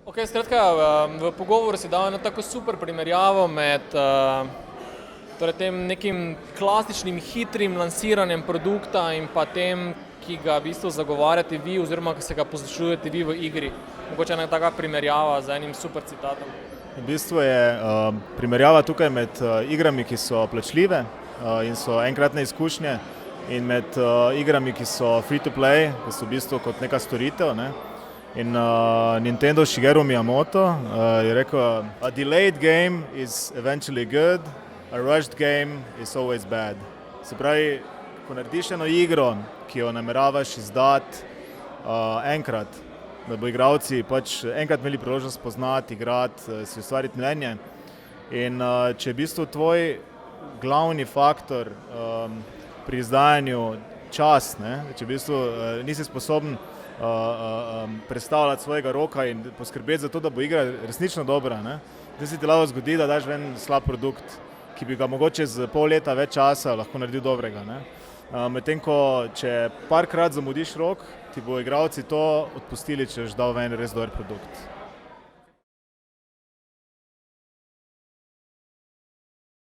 Ok, skratka, v pogovoru si dal eno tako super primerjavo med torej tem nekim klasičnim, hitrim lansiranjem produkta in pa tem, ki ga v bistvu zagovarjate vi oziroma ki se ga poslužujete vi v igri. Mogoče ena taka primerjava z enim super citatom. V bistvu je primerjava tukaj med igrami, ki so plačljive in so enkratne izkušnje, in med igrami, ki so free to play, ki so v bistvu kot neka storitev, ne. In Nintendo Shigeru Miyamoto je rekel: "A delayed game is eventually good, a rushed game is always bad." Se pravi, ko narediš eno igro, ki jo nameravaš izdati enkrat, da bo igralci pač enkrat imeli priložnost spoznati, igrati, si ustvariti mnenje. In če je v bistvu tvoj glavni faktor pri izdajanju čas, ne, če v bistvu nisi sposoben predstavljati svojega roka in poskrbeti za to, da bo igra resnično dobra, ne, da se ti lahko zgodi, da daš ven slab produkt, ki bi ga mogoče z pol leta več časa lahko naredil dobrega, ne. Medtem ko če parkrat zamudiš rok, ti bo igralci to odpustili, če boš dal ven res dober produkt.